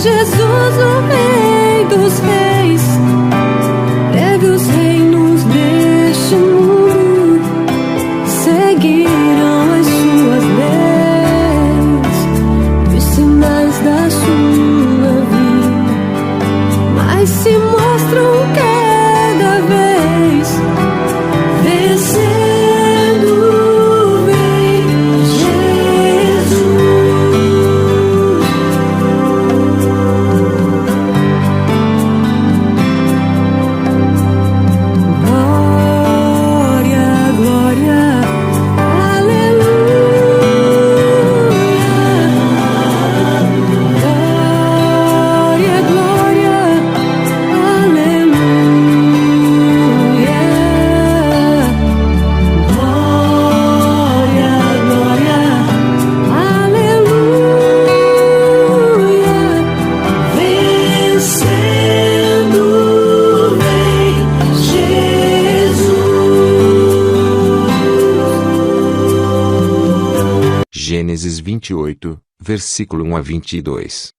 Jesus, o Rei dos Reis, teve os reinos deste mundo, seguiram as suas leis, os sinais da sua vida, mas se mostram cada vez vencendo, vem Jesus. Glória, glória, aleluia. Glória, glória, aleluia. Glória, glória, aleluia. Vencendo, vem Jesus. Gênesis 28, versículo 1 a 22.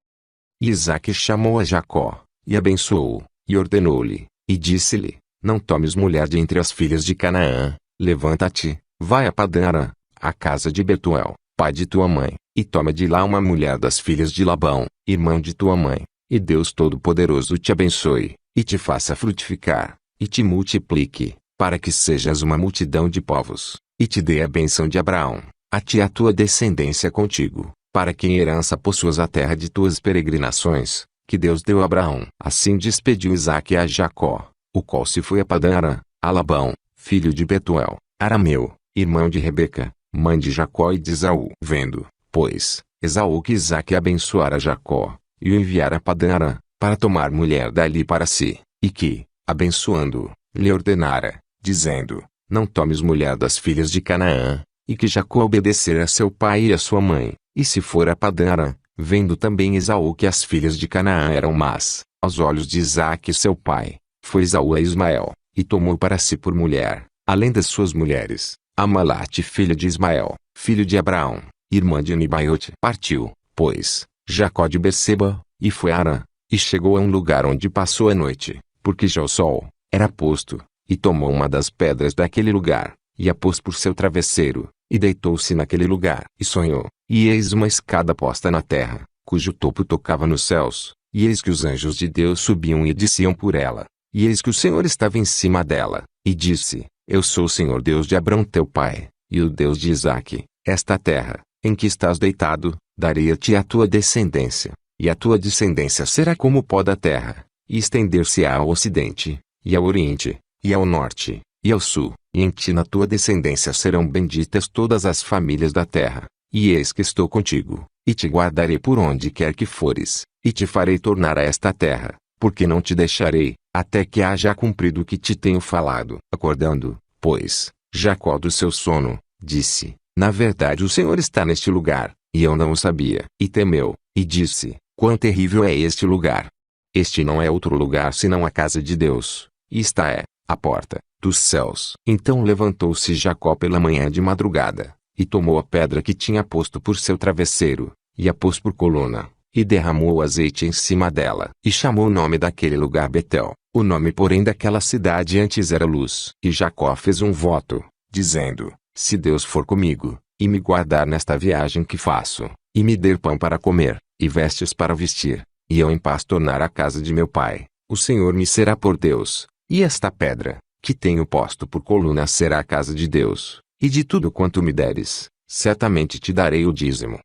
E Isaque chamou a Jacó, e abençoou-o, e ordenou-lhe, e disse-lhe: Não tomes mulher de entre as filhas de Canaã, levanta-te, vai a Padã-arã, a casa de Betuel, pai de tua mãe, e toma de lá uma mulher das filhas de Labão, irmão de tua mãe, e Deus Todo-Poderoso te abençoe, e te faça frutificar, e te multiplique, para que sejas uma multidão de povos, e te dê a bênção de Abraão, a ti e a tua descendência contigo, para que em herança possuas a terra de tuas peregrinações, que Deus deu a Abraão. Assim despediu Isaque a Jacó, o qual se foi a Padã-arã, a Labão, filho de Betuel, arameu, irmão de Rebeca, mãe de Jacó e de Esaú. Vendo, pois, Esaú que Isaque abençoara Jacó, e o enviara a Padã-arã, para tomar mulher dali para si, e que, abençoando-o, lhe ordenara, dizendo: Não tomes mulher das filhas de Canaã, e que Jacó obedecer a seu pai e a sua mãe, e se for a Padã-arã, vendo também Esaú que as filhas de Canaã eram más, aos olhos de Isaque seu pai, foi Esaú a Ismael, e tomou para si por mulher, além das suas mulheres, Amalate filha de Ismael, filho de Abraão, irmã de Nebaiote. Partiu, pois, Jacó de Berseba, e foi a Harã, e chegou a um lugar onde passou a noite, porque já o sol era posto, e tomou uma das pedras daquele lugar, e a pôs por seu travesseiro, e deitou-se naquele lugar. E sonhou, e eis uma escada posta na terra, cujo topo tocava nos céus, e eis que os anjos de Deus subiam e desciam por ela, e eis que o Senhor estava em cima dela, e disse: Eu sou o Senhor Deus de Abrão teu pai, e o Deus de Isaque. Esta terra, em que estás deitado, darei a ti a tua descendência, e a tua descendência será como o pó da terra, e estender-se-á ao ocidente, e ao oriente, e ao norte, e ao sul, e em ti na tua descendência serão benditas todas as famílias da terra. E eis que estou contigo, e te guardarei por onde quer que fores, e te farei tornar a esta terra, porque não te deixarei, até que haja cumprido o que te tenho falado. Acordando, pois, Jacó do seu sono, disse: Na verdade o Senhor está neste lugar, e eu não o sabia. E temeu, e disse: Quão terrível é este lugar! Este não é outro lugar senão a casa de Deus, e esta é a porta dos céus. Então levantou-se Jacó pela manhã de madrugada, e tomou a pedra que tinha posto por seu travesseiro, e a pôs por coluna, e derramou o azeite em cima dela, e chamou o nome daquele lugar Betel. O nome porém daquela cidade antes era Luz. E Jacó fez um voto, dizendo: Se Deus for comigo, e me guardar nesta viagem que faço, e me der pão para comer, e vestes para vestir, e eu em paz tornar a casa de meu pai, o Senhor me será por Deus, e esta pedra, que tenho posto por coluna será a casa de Deus, e de tudo quanto me deres, certamente te darei o dízimo.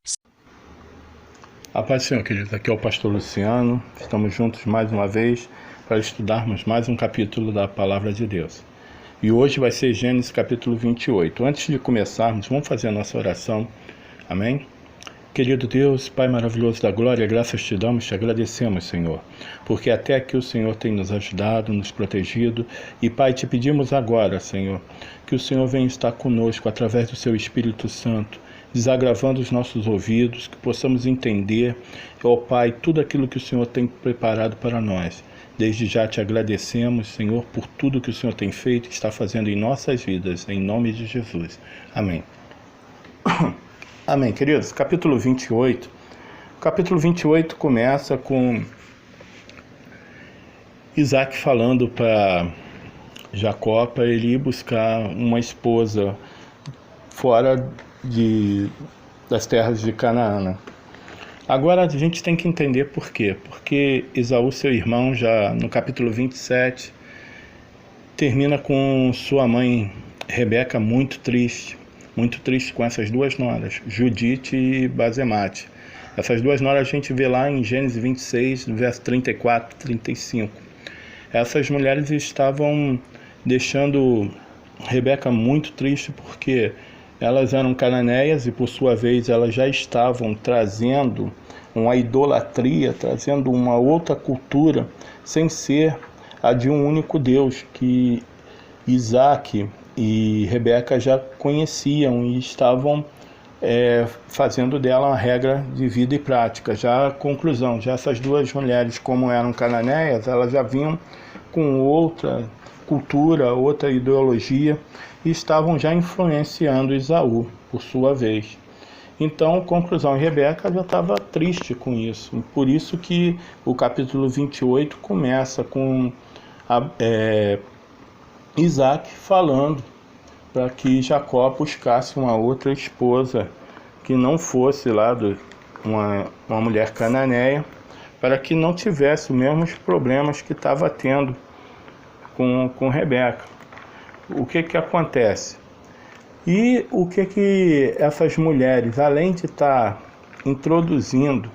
A paz do Senhor, queridos, aqui é o pastor Luciano, estamos juntos mais uma vez para estudarmos mais um capítulo da Palavra de Deus. E hoje vai ser Gênesis capítulo 28. Antes de começarmos, vamos fazer a nossa oração. Amém? Querido Deus, Pai maravilhoso da glória, graças te damos, te agradecemos, Senhor, porque até aqui o Senhor tem nos ajudado, nos protegido, e Pai, te pedimos agora, Senhor, que o Senhor venha estar conosco através do seu Espírito Santo, desagravando os nossos ouvidos, que possamos entender, ó Pai, tudo aquilo que o Senhor tem preparado para nós. Desde já te agradecemos, Senhor, por tudo que o Senhor tem feito e está fazendo em nossas vidas, em nome de Jesus. Amém. Amém, queridos. Capítulo 28. capítulo 28 começa com Isaac falando para Jacó para ele ir buscar uma esposa fora das terras de Canaã. Agora a gente tem que entender por quê. Porque Esaú, seu irmão, já no capítulo 27, termina com sua mãe Rebeca muito triste com essas duas noras, Judite e Basemate. Essas duas noras a gente vê lá em Gênesis 26, no verso 34 e 35. Essas mulheres estavam deixando Rebeca muito triste porque elas eram cananeias e, por sua vez, elas já estavam trazendo uma idolatria, trazendo uma outra cultura, sem ser a de um único Deus, que Isaac e Rebeca já conheciam e estavam fazendo dela uma regra de vida e prática. Já a conclusão, já essas duas mulheres, como eram cananeias, elas já vinham com outra cultura, outra ideologia, e estavam já influenciando Esaú, por sua vez. Então, conclusão, Rebeca já estava triste com isso. Por isso que o capítulo 28 começa com Isaac falando para que Jacó buscasse uma outra esposa que não fosse lá uma mulher cananeia, para que não tivesse os mesmos problemas que estava tendo com Rebeca. O que acontece? E o que essas mulheres, além de estar introduzindo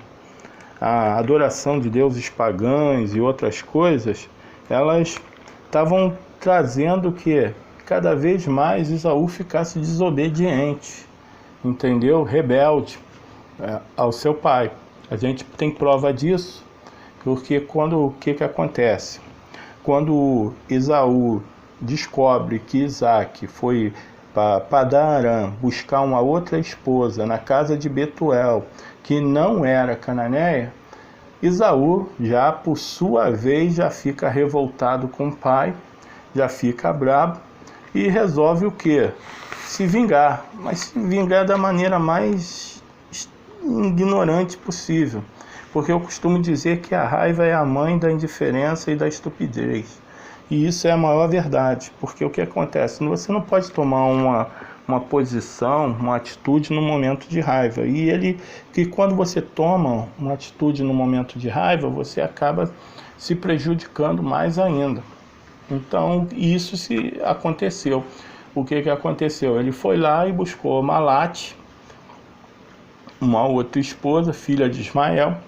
a adoração de deuses pagãos e outras coisas, elas estavam trazendo que cada vez mais Esaú ficasse desobediente, entendeu? Rebelde ao seu pai. A gente tem prova disso, porque o que acontece? Quando Esaú descobre que Isaac foi para Padã-Arã buscar uma outra esposa na casa de Betuel, que não era cananeia, Esaú já por sua vez já fica revoltado com o pai, já fica bravo e resolve o quê? Se vingar, mas se vingar da maneira mais ignorante possível. Porque eu costumo dizer que a raiva é a mãe da indiferença e da estupidez. E isso é a maior verdade, porque o que acontece? Você não pode tomar uma posição, uma atitude no momento de raiva. Que quando você toma uma atitude no momento de raiva, você acaba se prejudicando mais ainda. Então, isso se aconteceu. O que aconteceu? Ele foi lá e buscou Malate, uma outra esposa, filha de Ismael,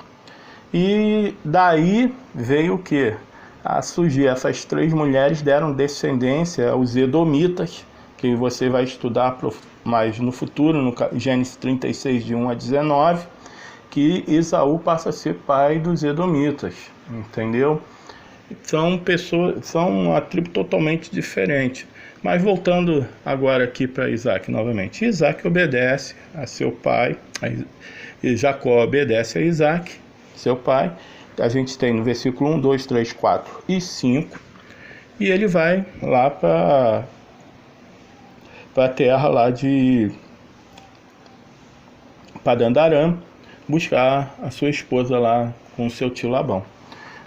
e daí veio o quê? A surgir. Essas três mulheres deram descendência aos Edomitas, que você vai estudar mais no futuro, no Gênesis 36, de 1 a 19, que Esaú passa a ser pai dos Edomitas, entendeu? São uma tribo totalmente diferente. Mas voltando agora aqui para Isaac novamente. Isaac obedece a seu pai, e Jacó obedece a Isaac, seu pai. A gente tem no versículo 1, 2, 3, 4 e 5. E ele vai lá para a terra lá de Padã-Arã buscar a sua esposa lá com o seu tio Labão.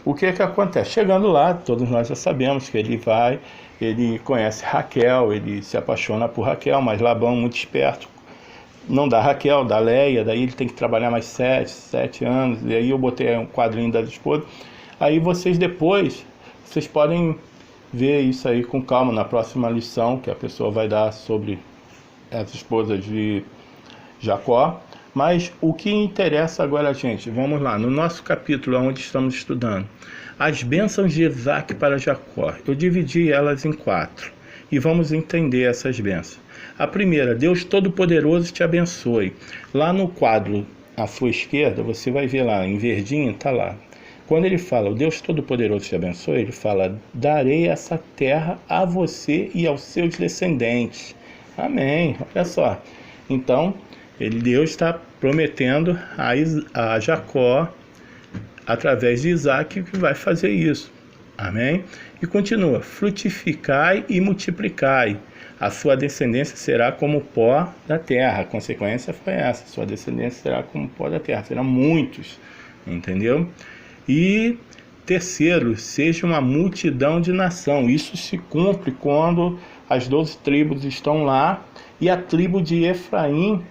O que acontece? Chegando lá, todos nós já sabemos que ele conhece Raquel, ele se apaixona por Raquel, mas Labão, muito esperto, não dá Raquel, dá Leia, daí ele tem que trabalhar mais 7 anos, e aí eu botei um quadrinho das esposas. Aí vocês podem ver isso aí com calma na próxima lição, que a pessoa vai dar sobre as esposas de Jacó. Mas o que interessa agora, gente, vamos lá, no nosso capítulo onde estamos estudando, as bênçãos de Isaac para Jacó. Eu dividi elas em 4 e vamos entender essas bênçãos. A primeira, Deus Todo-Poderoso te abençoe. Lá no quadro à sua esquerda, você vai ver lá, em verdinho, está lá. Quando ele fala, o Deus Todo-Poderoso te abençoe, ele fala, darei essa terra a você e aos seus descendentes. Amém. Olha só. Então, Deus está prometendo a Jacó, através de Isaac, que vai fazer isso. Amém? E continua, frutificai e multiplicai. a sua descendência será como o pó da terra. A consequência foi essa, sua descendência será como o pó da terra, serão muitos, entendeu? E terceiro, seja uma multidão de nação. Isso se cumpre quando as 12 tribos estão lá e a tribo de Efraim,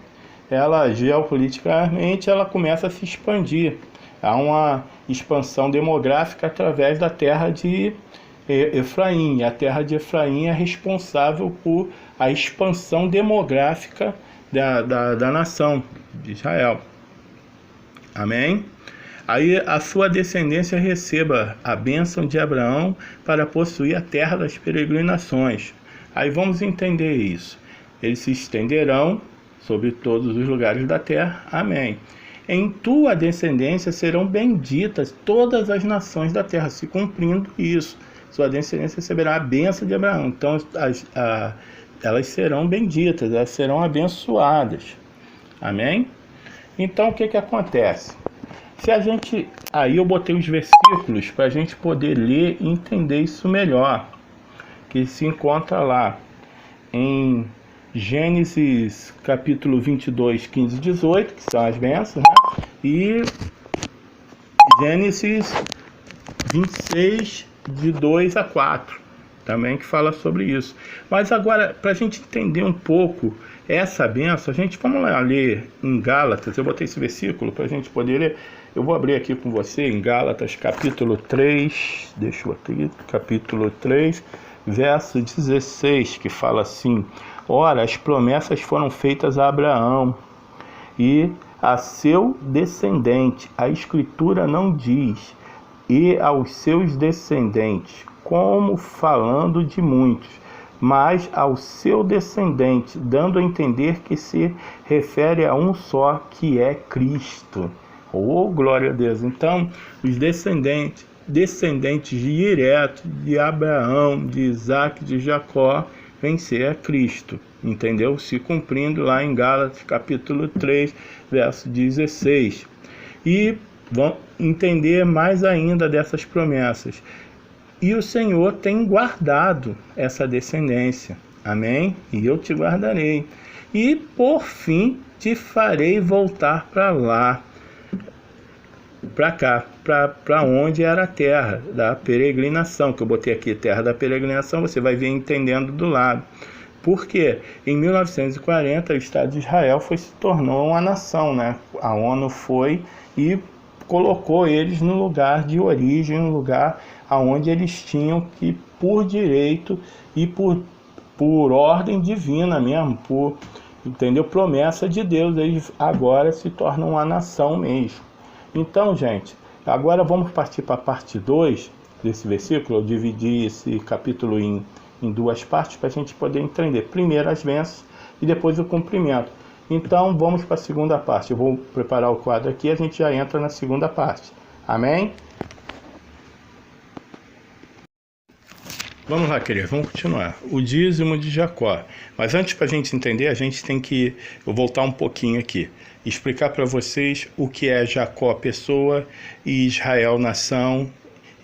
ela geopoliticamente, ela começa a se expandir. Há uma expansão demográfica através da terra de Efraim. A terra de Efraim é responsável por a expansão demográfica da nação de Israel. Amém? Aí a sua descendência receba a bênção de Abraão para possuir a terra das peregrinações. Aí vamos entender isso. Eles se estenderão sobre todos os lugares da terra. Amém. Em tua descendência serão benditas todas as nações da terra, se cumprindo isso. Sua descendência receberá a bênção de Abraão. Então elas serão benditas, elas serão abençoadas. Amém? Então o que acontece? Se a gente, aí eu botei os versículos para a gente poder ler e entender isso melhor, que se encontra lá em Gênesis capítulo 22, 15 e 18, que são as bênçãos, né? E Gênesis 26, de 2 a 4, também, que fala sobre isso. Mas agora, para a gente entender um pouco essa bênção, vamos lá ler em Gálatas. Eu botei esse versículo para a gente poder ler. Eu vou abrir aqui com você em Gálatas capítulo 3, deixa eu aqui, capítulo 3, verso 16, que fala assim: ora, as promessas foram feitas a Abraão e a seu descendente. A Escritura não diz e aos seus descendentes, como falando de muitos, mas ao seu descendente, dando a entender que se refere a um só, que é Cristo. Oh, glória a Deus! Então, os descendentes diretos de Abraão, de Isaac, de Jacó, vem ser a Cristo, entendeu? Se cumprindo lá em Gálatas capítulo 3, verso 16. E vão entender mais ainda dessas promessas. E o Senhor tem guardado essa descendência. Amém? E eu te guardarei. E por fim te farei voltar para lá, para cá, para onde era a terra da peregrinação, que eu botei aqui, terra da peregrinação, você vai ver entendendo do lado. Porque em 1940 o Estado de Israel se tornou uma nação, né? A ONU foi e colocou eles no lugar de origem, no lugar aonde eles tinham que, por direito e por ordem divina mesmo, entendeu? Promessa de Deus, eles agora se tornam uma nação mesmo. Então, gente, agora vamos partir para a parte 2 desse versículo. Eu dividi esse capítulo em duas partes para a gente poder entender. Primeiro as bênçãos e depois o cumprimento. Então, vamos para a segunda parte. Eu vou preparar o quadro aqui e a gente já entra na segunda parte. Amém? Vamos lá, queridos, vamos continuar. O dízimo de Jacó. Mas antes, para a gente entender, a gente tem que voltar um pouquinho aqui. Explicar para vocês o que é Jacó pessoa e Israel nação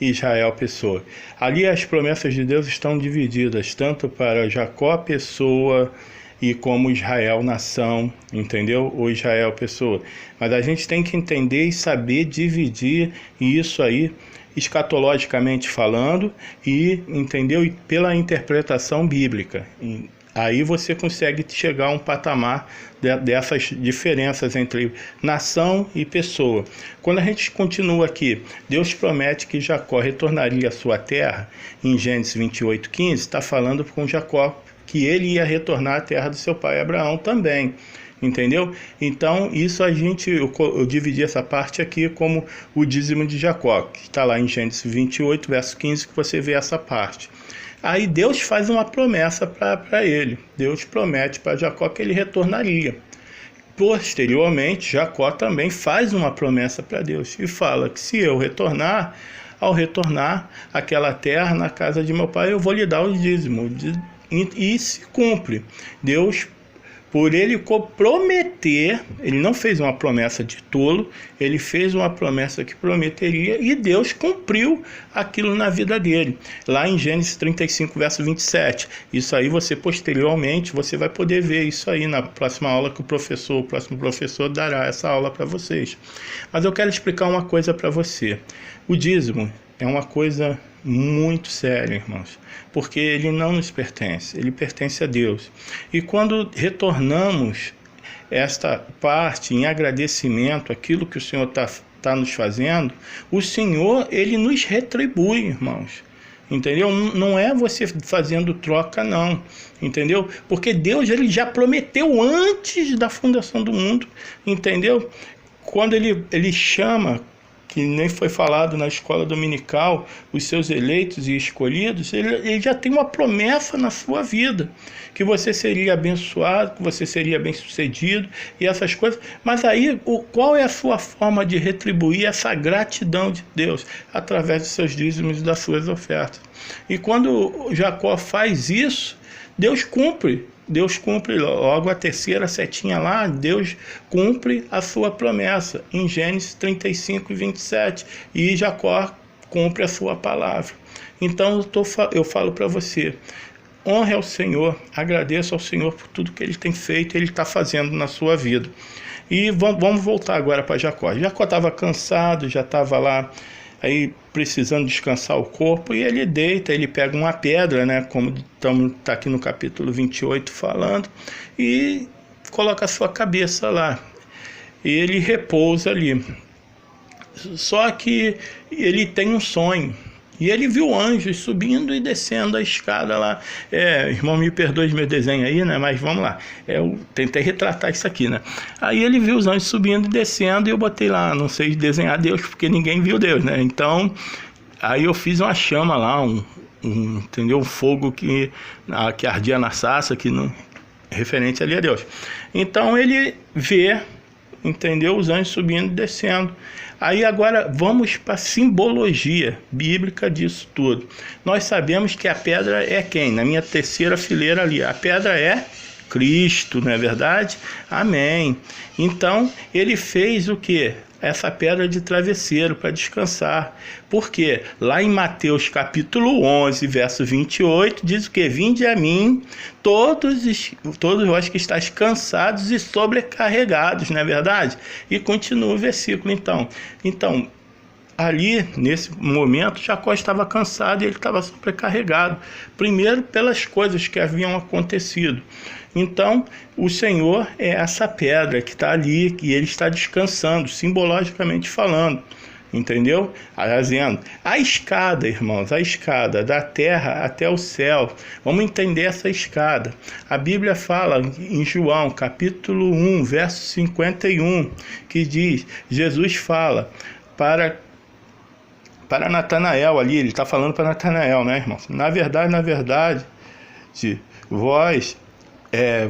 e Israel pessoa. Ali as promessas de Deus estão divididas, tanto para Jacó pessoa e como Israel nação, entendeu? Ou Israel pessoa. Mas a gente tem que entender e saber dividir isso aí, escatologicamente falando, e entendeu? E pela interpretação bíblica. Aí você consegue chegar a um patamar dessas diferenças entre nação e pessoa. Quando a gente continua aqui, Deus promete que Jacó retornaria à sua terra. Em Gênesis 28:15, está falando com Jacó que ele ia retornar à terra do seu pai Abraão também. Entendeu? Então, isso eu dividi essa parte aqui como o dízimo de Jacó, que está lá em Gênesis 28, verso 15, que você vê essa parte. Aí Deus faz uma promessa para ele. Deus promete para Jacó que ele retornaria. Posteriormente, Jacó também faz uma promessa para Deus e fala que se eu retornar, ao retornar àquela terra, na casa de meu pai, eu vou lhe dar o dízimo. E se cumpre. Deus por ele prometer, ele não fez uma promessa de tolo, ele fez uma promessa que prometeria e Deus cumpriu aquilo na vida dele. Lá em Gênesis 35, verso 27. Isso aí você posteriormente, você vai poder ver isso aí na próxima aula que o próximo professor dará essa aula para vocês. Mas eu quero explicar uma coisa para você. O dízimo é uma coisa muito séria, irmãos, porque ele não nos pertence, ele pertence a Deus. E quando retornamos esta parte em agradecimento, aquilo que o Senhor está nos fazendo, o Senhor, ele nos retribui, irmãos. Entendeu? Não é você fazendo troca, não. Entendeu? Porque Deus, ele já prometeu antes da fundação do mundo. Entendeu? Quando ele chama, que nem foi falado na escola dominical, os seus eleitos e escolhidos, ele já tem uma promessa na sua vida, que você seria abençoado, que você seria bem-sucedido e essas coisas. Mas aí, qual é a sua forma de retribuir essa gratidão de Deus? Através dos seus dízimos e das suas ofertas. E quando Jacó faz isso, Deus cumpre. Deus cumpre, logo a terceira setinha lá, Deus cumpre a sua promessa, em Gênesis 35, 27, e Jacó cumpre a sua palavra. Então eu falo para você, honre ao Senhor, agradeça ao Senhor por tudo que Ele tem feito, Ele está fazendo na sua vida. E vamos voltar agora para Jacó. Jacó estava cansado, já estava lá, aí precisando descansar o corpo, e ele deita, ele pega uma pedra, né, como está aqui no capítulo 28 falando, e coloca a sua cabeça lá, e ele repousa ali. Só que ele tem um sonho, e ele viu anjos subindo e descendo a escada lá. Irmão, me perdoe meu desenho aí, né? Mas vamos lá. Eu tentei retratar isso aqui, né? Aí ele viu os anjos subindo e descendo, e eu botei lá, não sei desenhar Deus, porque ninguém viu Deus, né? Então, aí eu fiz uma chama lá, entendeu? Um fogo que ardia na sarça, referente ali a Deus. Então ele vê, entendeu? Os anjos subindo e descendo. Aí agora vamos para a simbologia bíblica disso tudo. Nós sabemos que a pedra é quem? Na minha terceira fileira ali, a pedra é Cristo, não é verdade? Amém. Então ele fez o quê? Essa pedra de travesseiro para descansar. Por quê? Lá em Mateus capítulo 11, verso 28, diz o quê? Vinde a mim, todos vós que estáis cansados e sobrecarregados, não é verdade? E continua o versículo então. Então, ali, nesse momento, Jacó estava cansado e ele estava sobrecarregado. Primeiro, pelas coisas que haviam acontecido. Então, o Senhor é essa pedra que está ali, e ele está descansando, simbologicamente falando. Entendeu? Dizendo, a escada, irmãos, a escada da terra até o céu. Vamos entender essa escada. A Bíblia fala em João, capítulo 1, verso 51, que diz, Jesus fala para Natanael ali, ele está falando para Natanael, né, irmãos? Na verdade,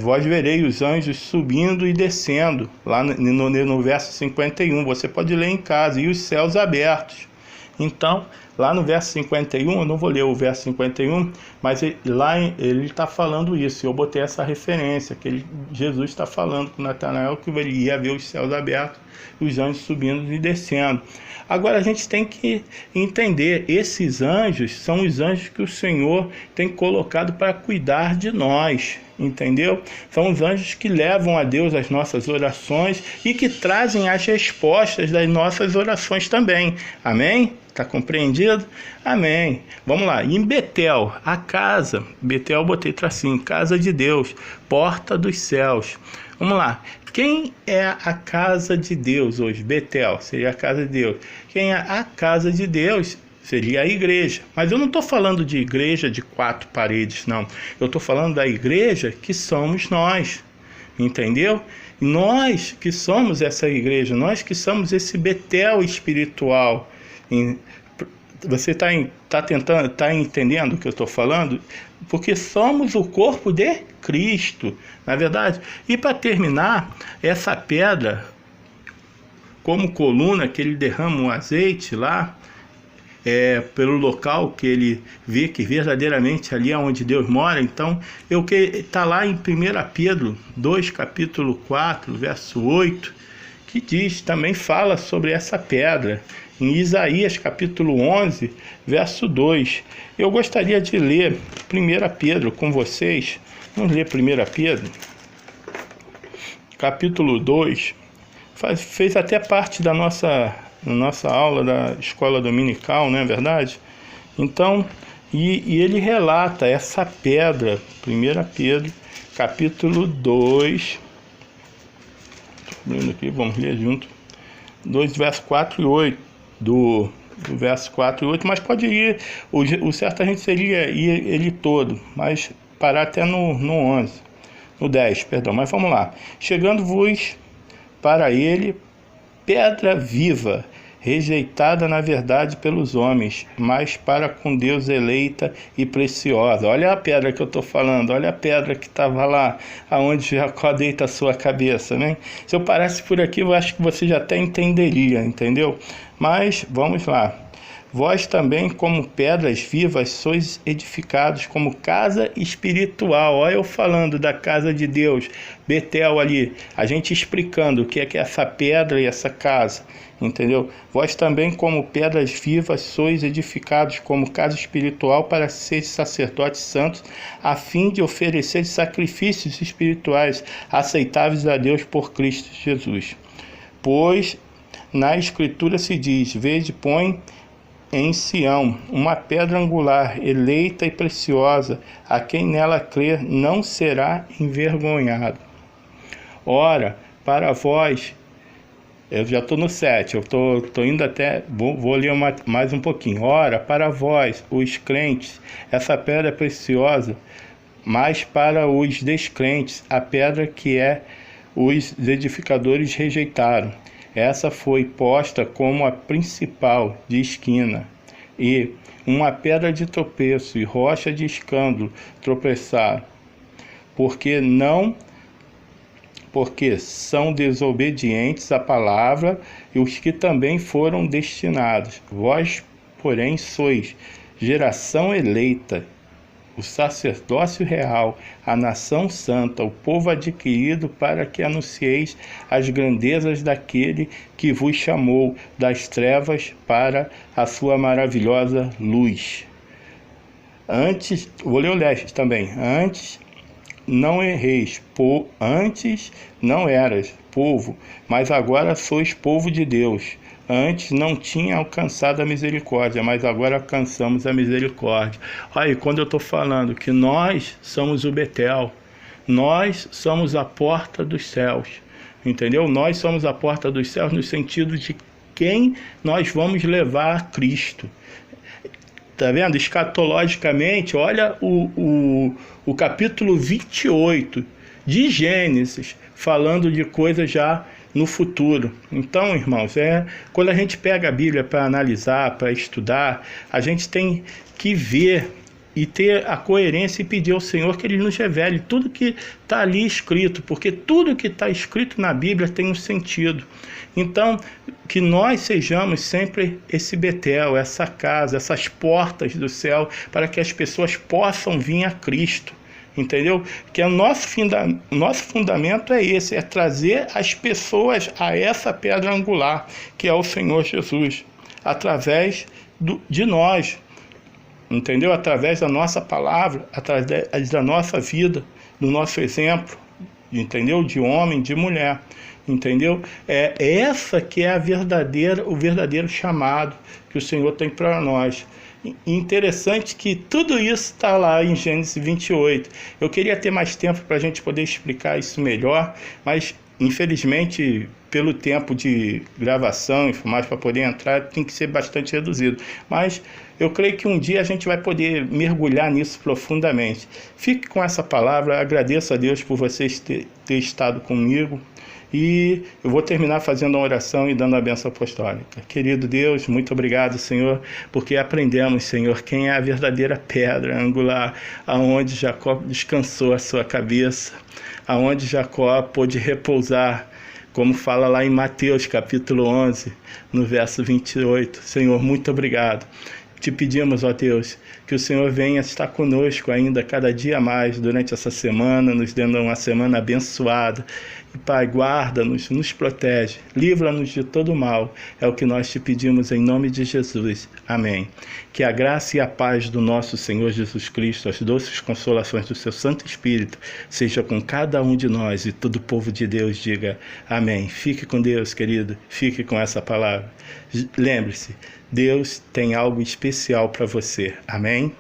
vós vereis os anjos subindo e descendo, lá no verso 51, você pode ler em casa, e os céus abertos. Então, lá no verso 51, eu não vou ler o verso 51, mas lá ele está falando isso, eu botei essa referência, que Jesus está falando com Natanael que ele ia ver os céus abertos, os anjos subindo e descendo. Agora a gente tem que entender, esses anjos são os anjos que o Senhor tem colocado para cuidar de nós, entendeu? São os anjos que levam a Deus as nossas orações e que trazem as respostas das nossas orações também. Amém? Está compreendido? Amém. Vamos lá. Em Betel, a casa, Betel eu botei tracinho, casa de Deus, porta dos céus. Vamos lá. Quem é a casa de Deus hoje? Betel seria a casa de Deus. Quem é a casa de Deus? Seria a igreja. Mas eu não estou falando de igreja de 4 paredes, não. Eu estou falando da igreja que somos nós. Entendeu? Nós que somos essa igreja, nós que somos esse Betel espiritual. Você está entendendo o que eu estou falando? Porque somos o corpo de Cristo, na verdade. E para terminar, essa pedra, como coluna que ele derrama um azeite lá, pelo local que ele vê que verdadeiramente ali é onde Deus mora. Então, está lá em 1 Pedro 2, capítulo 4, verso 8, que diz, também fala sobre essa pedra. Em Isaías, capítulo 11, verso 2. Eu gostaria de ler 1 Pedro com vocês. Vamos ler 1 Pedro, capítulo 2. Fez até parte da nossa aula da escola dominical, não é verdade? Então, e ele relata essa pedra, 1 Pedro, capítulo 2, abrindo aqui, vamos ler junto, 2, verso 4 e 8, do verso 4 e 8, mas pode ir, o certo a gente seria ir ele todo, mas parar até no 11, no 10, perdão, mas vamos lá. Chegando-vos para ele, pedra viva, rejeitada na verdade pelos homens, mas para com Deus eleita e preciosa. Olha a pedra que eu estou falando, olha a pedra que estava lá, aonde Jacó deita a sua cabeça, né? Se eu parasse por aqui, eu acho que você já até entenderia, entendeu? Mas vamos lá. Vós também, como pedras vivas, sois edificados como casa espiritual. Olha eu falando da casa de Deus, Betel ali, a gente explicando o que é essa pedra e essa casa, entendeu? Vós também, como pedras vivas, sois edificados como casa espiritual para seres sacerdotes santos, a fim de oferecer sacrifícios espirituais aceitáveis a Deus por Cristo Jesus. Pois na Escritura se diz, vede, põe em Sião uma pedra angular, eleita e preciosa, a quem nela crer não será envergonhado. Ora, para vós, eu já estou no 7, eu estou indo até, vou ler mais um pouquinho. Ora, para vós, os crentes, essa pedra é preciosa, mas para os descrentes, a pedra que os edificadores rejeitaram. Essa foi posta como a principal de esquina, e uma pedra de tropeço e rocha de escândalo tropeçaram, porque são desobedientes à palavra e os que também foram destinados. Vós, porém, sois geração eleita, o sacerdócio real, a nação santa, o povo adquirido, para que anuncieis as grandezas daquele que vos chamou das trevas para a sua maravilhosa luz. Antes, vou ler o 10 também. Antes não erreis, antes não eras povo, mas agora sois povo de Deus. Antes não tinha alcançado a misericórdia, mas agora alcançamos a misericórdia. Aí, quando eu estou falando que nós somos o Betel, nós somos a porta dos céus, entendeu? Nós somos a porta dos céus no sentido de quem nós vamos levar a Cristo. Tá vendo? Escatologicamente, olha o capítulo 28 de Gênesis, falando de coisas já no futuro. Então, irmãos, quando a gente pega a Bíblia para analisar, para estudar, a gente tem que ver e ter a coerência e pedir ao Senhor que Ele nos revele tudo que está ali escrito, porque tudo que está escrito na Bíblia tem um sentido. Então, que nós sejamos sempre esse Betel, essa casa, essas portas do céu, para que as pessoas possam vir a Cristo. Entendeu? Que o nosso fundamento é esse, é trazer as pessoas a essa pedra angular, que é o Senhor Jesus, através de nós, entendeu? Através da nossa palavra, através da nossa vida, do nosso exemplo, entendeu? De homem, de mulher, entendeu? É essa que é o verdadeiro chamado que o Senhor tem para nós. Interessante que tudo isso está lá em Gênesis 28. Eu queria ter mais tempo para a gente poder explicar isso melhor, mas infelizmente pelo tempo de gravação e mais para poder entrar tem que ser bastante reduzido. Mas eu creio que um dia a gente vai poder mergulhar nisso profundamente. Fique com essa palavra, agradeço a Deus por vocês ter estado comigo. E eu vou terminar fazendo uma oração e dando a bênção apostólica. Querido Deus, muito obrigado, Senhor, porque aprendemos, Senhor, quem é a verdadeira pedra angular, aonde Jacó descansou a sua cabeça, aonde Jacó pôde repousar como fala lá em Mateus capítulo 11, no verso 28. Senhor, muito obrigado. Te pedimos, ó Deus, que o Senhor venha estar conosco ainda cada dia mais durante essa semana, nos dando uma semana abençoada. E, Pai, guarda-nos, nos protege, livra-nos de todo mal. É o que nós te pedimos em nome de Jesus. Amém. Que a graça e a paz do nosso Senhor Jesus Cristo, as doces consolações do seu Santo Espírito, seja com cada um de nós, e todo o povo de Deus diga amém. Fique com Deus, querido. Fique com essa palavra. Lembre-se, Deus tem algo especial para você. Amém?